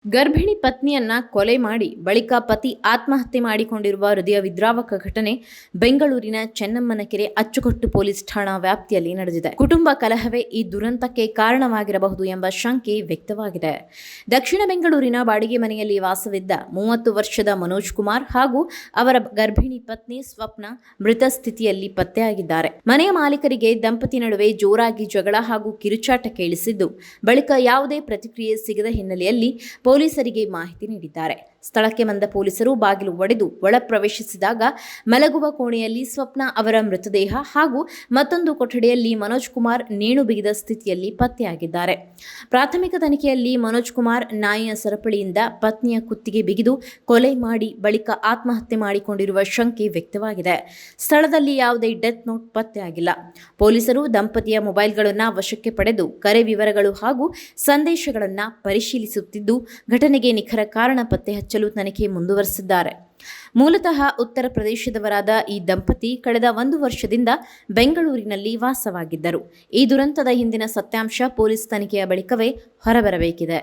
ಗರ್ಭಿಣಿ ಪತ್ನಿಯನ್ನ ಕೊಲೆ ಮಾಡಿ ಬಳಿಕ ಪತಿ ಆತ್ಮಹತ್ಯೆ ಮಾಡಿಕೊಂಡಿರುವ ಹೃದಯ ವಿದ್ರಾವಕ ಘಟನೆ ಬೆಂಗಳೂರಿನ ಚೆನ್ನಮ್ಮನಕೆರೆ ಅಚ್ಚುಕಟ್ಟು ಪೊಲೀಸ್ ಠಾಣಾ ವ್ಯಾಪ್ತಿಯಲ್ಲಿ ನಡೆದಿದೆ. ಕುಟುಂಬ ಕಲಹವೇ ಈ ದುರಂತಕ್ಕೆ ಕಾರಣವಾಗಿರಬಹುದು ಎಂಬ ಶಂಕೆ ವ್ಯಕ್ತವಾಗಿದೆ. ದಕ್ಷಿಣ ಬೆಂಗಳೂರಿನ ಬಾಡಿಗೆ ಮನೆಯಲ್ಲಿ ವಾಸವಿದ್ದ 30 ವರ್ಷದ ಮನೋಜ್ ಕುಮಾರ್ ಹಾಗೂ ಅವರ ಗರ್ಭಿಣಿ ಪತ್ನಿ ಸ್ವಪ್ನ ಮೃತ ಸ್ಥಿತಿಯಲ್ಲಿ ಪತ್ತೆಯಾಗಿದ್ದಾರೆ. ಮನೆಯ ಮಾಲೀಕರಿಗೆ ದಂಪತಿ ನಡುವೆ ಜೋರಾಗಿ ಜಗಳ ಹಾಗೂ ಕಿರುಚಾಟ ಕೇಳಿಸಿದ್ದು, ಬಳಿಕ ಯಾವುದೇ ಪ್ರತಿಕ್ರಿಯೆ ಸಿಗದ ಹಿನ್ನೆಲೆಯಲ್ಲಿ ಪೊಲೀಸರಿಗೆ ಮಾಹಿತಿ ನೀಡಿದ್ದಾರೆ. ಸ್ಥಳಕ್ಕೆ ಬಂದ ಪೊಲೀಸರು ಬಾಗಿಲು ಒಡೆದು ಒಳ ಪ್ರವೇಶಿಸಿದಾಗ ಮಲಗುವ ಕೋಣೆಯಲ್ಲಿ ಸ್ವಪ್ನ ಅವರ ಮೃತದೇಹ ಹಾಗೂ ಮತ್ತೊಂದು ಕೊಠಡಿಯಲ್ಲಿ ಮನೋಜ್ ಕುಮಾರ್ ನೇಣು ಬಿಗಿದ ಸ್ಥಿತಿಯಲ್ಲಿ ಪತ್ತೆಯಾಗಿದ್ದಾರೆ. ಪ್ರಾಥಮಿಕ ತನಿಖೆಯಲ್ಲಿ ಮನೋಜ್ ಕುಮಾರ್ ನಾಯಿಯ ಸರಪಳಿಯಿಂದ ಪತ್ನಿಯ ಕುತ್ತಿಗೆ ಬಿಗಿದು ಕೊಲೆ ಮಾಡಿ ಬಳಿಕ ಆತ್ಮಹತ್ಯೆ ಮಾಡಿಕೊಂಡಿರುವ ಶಂಕೆ ವ್ಯಕ್ತವಾಗಿದೆ. ಸ್ಥಳದಲ್ಲಿ ಯಾವುದೇ ಡೆತ್ ನೋಟ್ ಪತ್ತೆಯಾಗಿಲ್ಲ. ಪೊಲೀಸರು ದಂಪತಿಯ ಮೊಬೈಲ್ಗಳನ್ನು ವಶಕ್ಕೆ ಪಡೆದು ಕರೆ ವಿವರಗಳು ಹಾಗೂ ಸಂದೇಶಗಳನ್ನು ಪರಿಶೀಲಿಸುತ್ತಿದ್ದು, ಘಟನೆಗೆ ನಿಖರ ಕಾರಣ ಪತ್ತೆ ಹಚ್ಚಲು ತನಿಖೆ ಮುಂದುವರೆಸಿದ್ದಾರೆ. ಮೂಲತಃ ಉತ್ತರ ಪ್ರದೇಶದವರಾದ ಈ ದಂಪತಿ ಕಳೆದ 1 ವರ್ಷದಿಂದ ಬೆಂಗಳೂರಿನಲ್ಲಿ ವಾಸವಾಗಿದ್ದರು. ಈ ದುರಂತದ ಹಿಂದಿನ ಸತ್ಯಾಂಶ ಪೊಲೀಸ್ ತನಿಖೆಯ ಬಳಿಕವೇ ಹೊರಬರಬೇಕಿದೆ.